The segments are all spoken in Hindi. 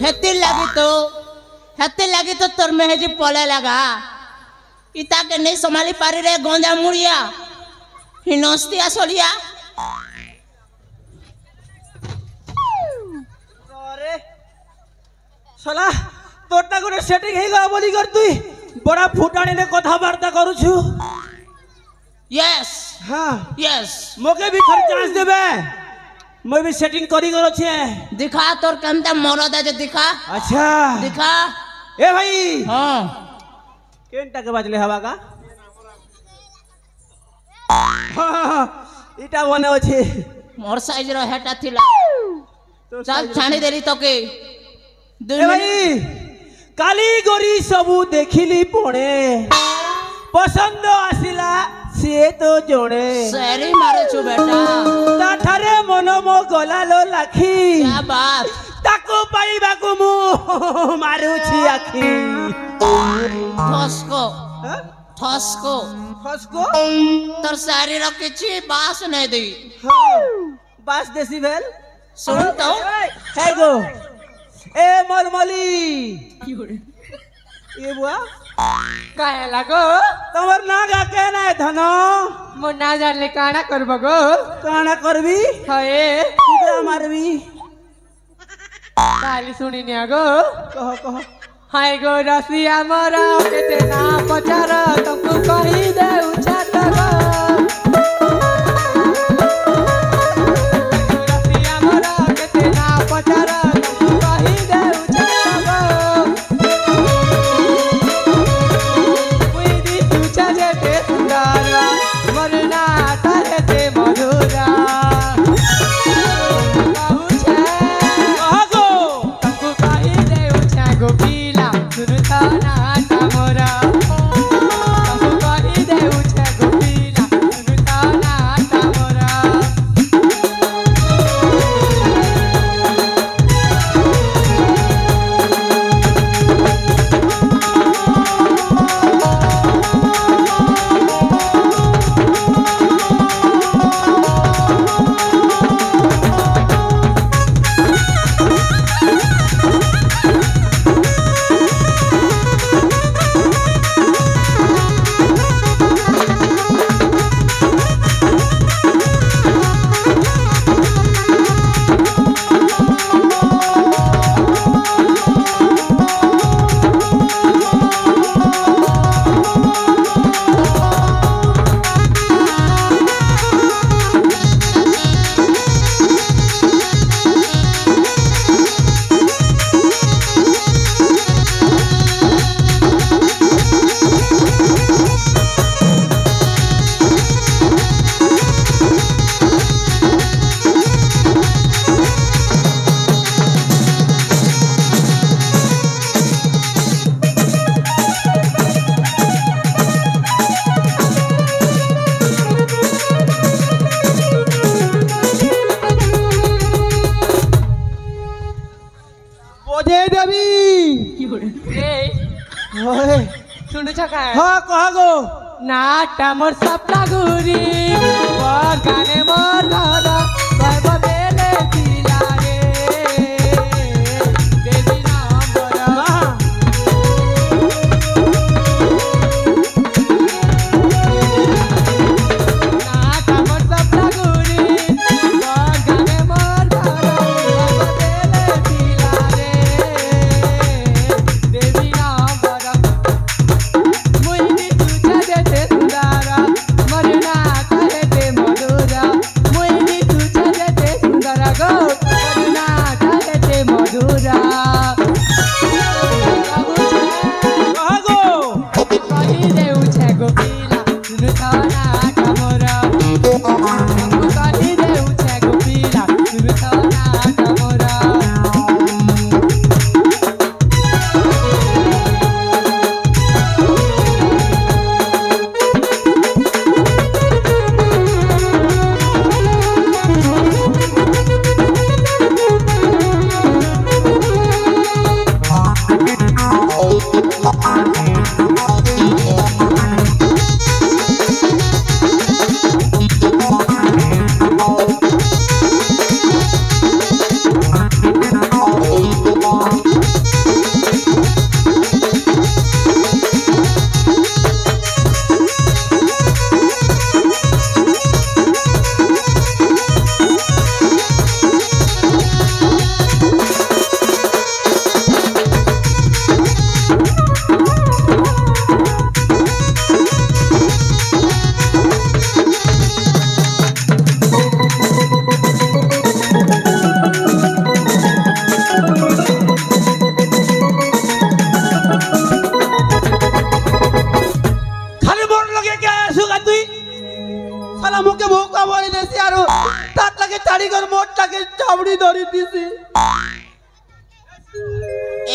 हेती लगी तो तोर में जी पले लगा इता के नहीं संभाली पारी रे गोंजा मुड़िया हिनोस्ती आसलिया अरे सला तोरटा गोटे सेटिंग हे गा बोली कर तुई बड़ा फुटाणी ने कथा वार्ता करू छु यस हां यस मोके भी थोड़ी चांस देबे मैं भी सेटिंग करी करो छे दिखा तोर केनता मरद जे दिखा अच्छा दिखा ए भाई हां केनटा के बाजले हवा का इटा बने अछि मोर साइज रो हेटा थिला चल छाणी देली तके ए भाई काली गोरी सबू देखिली पणे पसंद आसिला से तो जोड़े सरी मारे छु बेटा ताठारे मनो मो गलालो लाखी क्या बात ताको पाइबा को मु मारू छी आखी ठसको ठसको ठसको तोर सारी रो किछि बास नै दई हां बास डेसिबल सुन तो हे गो ए मलमली ये बुआ काहे लागो तमर नागा के ना धन मो ना जानले काना करबो गो काना करबी हए कुकरा मारबी काली सुनी ने गो कह कह हाय गो रसिया मोरा केते ना पचार तुमको कहि दे उछात गो रसिया मोरा केते ना पचार तुमको कहि दे उछात गो कोई दी तुचा जे सुंदर मरना तारे ते मधुरा हाँ कहा गो नाटा मोर सपना गुरी मोर गाने मोर घरा गर्व बेले दिला रे देवी नाम बरा नाटा मोर सपना गुरी मोर गाने मोर घरा गर्व बेले दिला रे देवी नाम बरा मरना करे ते मधुरा मुई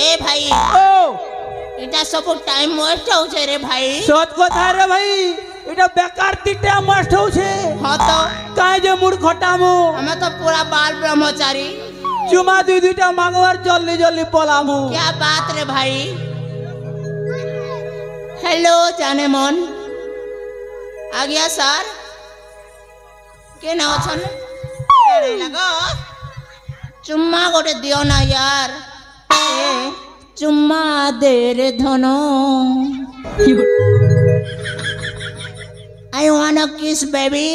ए भाई ओ এটা সব টাইম ওয়েস্ট হচ্ছে রে ভাই সত কথা রে ভাই এটা বেকার তিটা মাস্ট হচ্ছে হ্যাঁ তো কাই যে মুড খটামু আমি তো পুরা বাল ব্রহ্মচারী চুমা দুই দুইটা মাগবার জলদি জলদি পলামু क्या बात रे भाई हेलो जाने मन आ गया सर के ना छन केड़े लगो चुम्मा गोटे दियो ना यार ए चुम्मा दे रे धनो I wanna kiss baby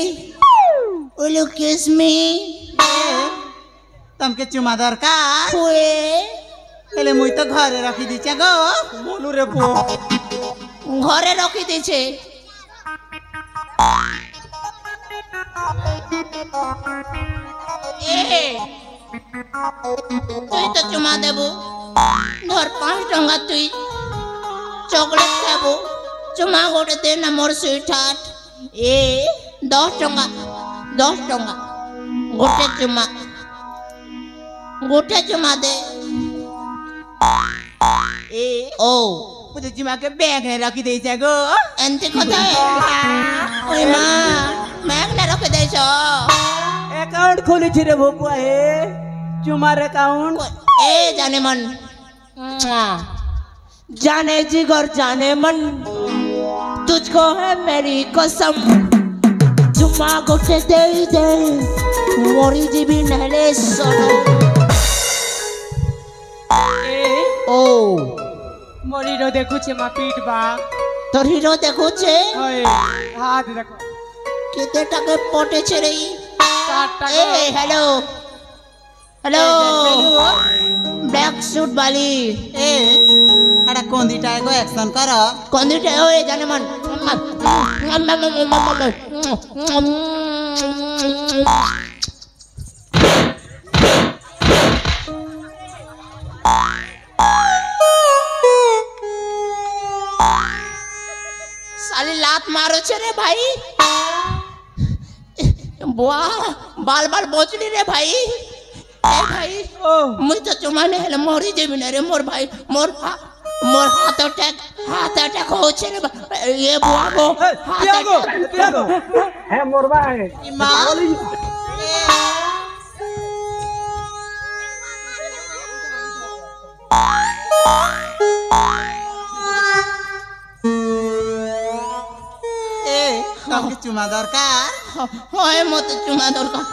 will you kiss me तमके चुमा दरकार हुए हेले मुई तो घरे रखी दीचे गो बोलू रे पो घरे रखी दिछे ए তুই তো চুমা দেবু ধর 5 টাকা তুই চকলেট খাবো চুমা গোটে দে না মোর সুইট হার্ট এ 10 টাকা গোটে চুমা দে ए ও मुझे चुमा के बैग ने रखी दीचे गो এনতে কথা ওই মা ম্যাগ না রখে দেছ अकाउंट खोली छी रे भोकुआ हे चुमार अकाउंट ए जाने मन जाने जिगर जाने मन तुझको है मेरी कसम चुम्मा गोटे दे दे मोरी जीवी नहले सोनो ओ मोरी रो देखु छे मा पीट बा তোর হিরো দেখুছে ओए हाथ देखो কেতে টাকে পটেছে রে 60 টাকা ए हेलो हेलो ब्लैक सूट वाली ए अड़ा कोंदीटा एगो एक्शन कर कौन दी ओए जाने मन साली लात मारो छे रे भाई बुआ बाल बाल बोचली रे भाई ए भाई ओ मुझ तो चुमाने हेले मोरी जेबी रे मोर भाई मोर हाथ अटैक हो छे रे ये बुआ को हाथ पियागो अटैक पियागो है मोरबा है मां ए तमके चुमा दरकार होए मत चुमा दरकार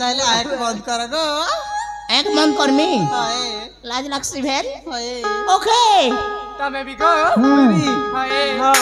ताहले आइक बंद कर गो एक मन करमी हाय लाज लागसी भेल हाय ओके तमे भी गो हाय हां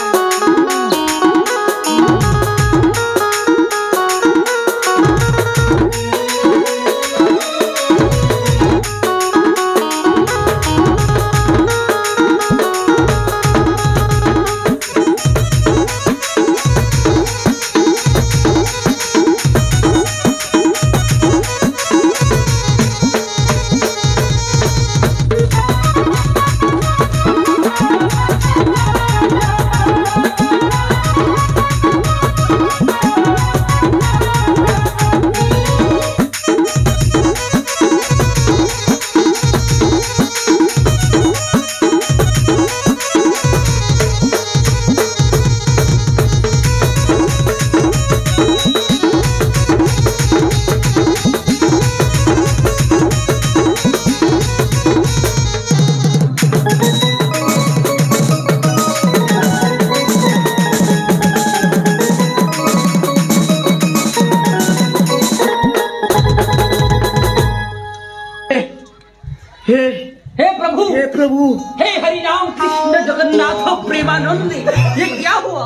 हे प्रभु हे हरि राम कृष्ण जगन्नाथ प्रेमानंद ये क्या हुआ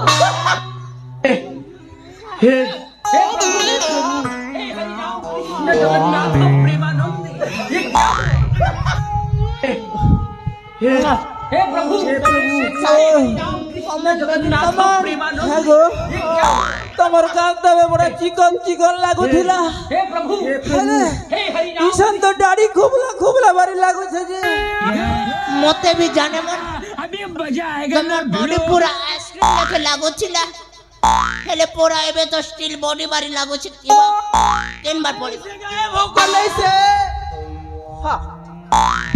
हे प्रभु हे हरि राम कृष्ण जगन्नाथ प्रेमानंद ये क्या हुआ हे प्रभु हे हरि राम कृष्ण जगन्नाथ प्रेमानंद ये क्या हुआ तमर कांदबे बड़ा चिकन चिकन लागुथिला हे प्रभु हे हरि राम ईशन तो दाढ़ी खूबला बारी लागु छे जे मते भी जाने मन अभी मजा आएगा तमर बॉडी पूरा आइसक्रीम लेके लागो छिला हेले पूरा एबे तो स्टील बॉडी बारी लागो छि इबा तीन बार पड़ी वो कर ले से हां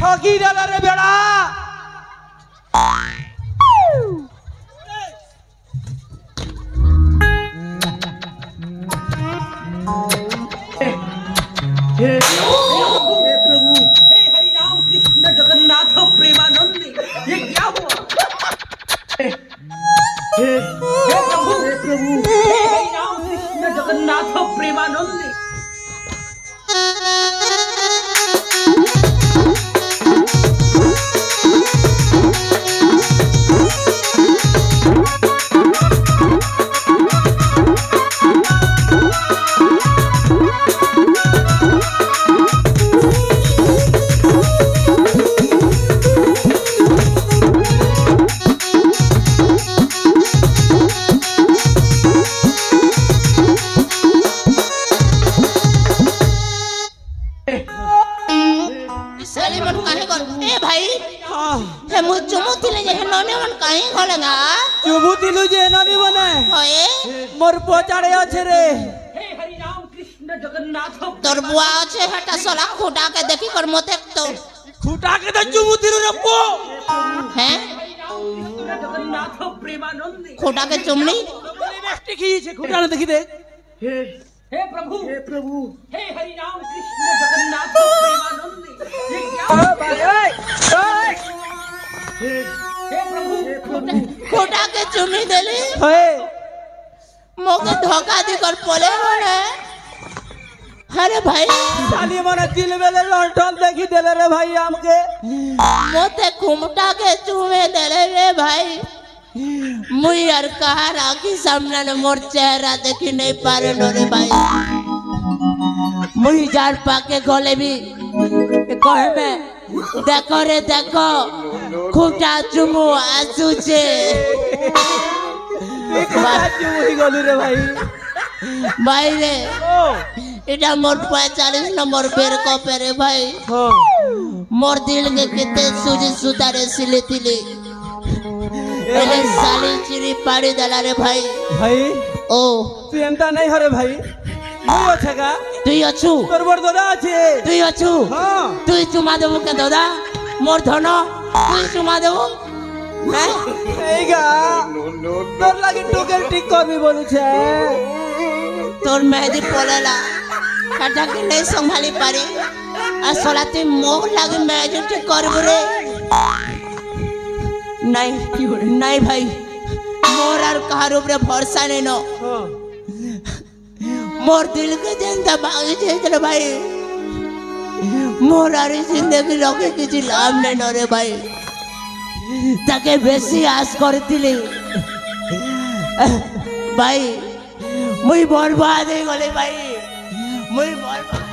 ঠকি দেলা রে বেড়া हे प्रभु, हे हरि राम कृष्ण जगन्नाथ प्रेमानंद, ये क्या हुआ? हे प्रभु, हे हरि राम कृष्ण जगन्नाथ प्रेमानंद। मोर पोचाड़े अच्छे रे हे हरि राम कृष्ण जगन्नाथ तोर बुआ अच्छे हटा सोला खुटा के देखी कर मोते तो खुटा के तो चुबू तिलु रे पो हैं कृष्ण जगन्नाथ प्रेमानंद खुटा के चुमनी बेस्टी की छे खुटा ने देखी दे हे प्रभु, हे हरि राम कृष्ण जगन्नाथ प्रेमानंद, ये क्या हे प्रभु, खुटा के चुमनी देली हे मोके धोखा दी कर पोले रे अरे भाई साली मने दिल बेले लंठन देखी देले रे भाई हमके मोते खुमटा के चूमे देले रे भाई मुई यार कहा राखी सामने ने मोर चेहरा देखी नहीं पारे नो रे भाई मुई जार पाके गोले भी कहे में देखो रे देखो खुटा चुमू आंसू छे गलू रे भाई भाई रे इटा मोर 45 नंबर बेर को पेरे भाई मोर दिल के कितने सूजी सुतारे सिले तिले एले साली चिरी पाड़ी दला रे भाई ओ तू एमता नहीं हरे भाई मुई अछेगा तुई अछु तोर बड़ दादा আছে तुई अछु हां तुई चुमा देबो के दादा मोर धन तुई चुमा देबो हैं एगा तोर लागि टोकेल ठीक करबी बोलु छे तोर मेहदी पोलेला काटा के नहीं संभाली पारी आ सोला तुई मोग लागि मेहदी ठीक करबो रे नहीं भाई मोर और कहार ऊपर भरोसा नहीं नो मोर दिल के जिंदा बागी छे भाई मोर और जिंदगी रखे किसी लाभ नहीं नो रे भाई ताके बेसी आस करतिली भाई मुई बर्बाद हो गले भाई मुई बर्बाद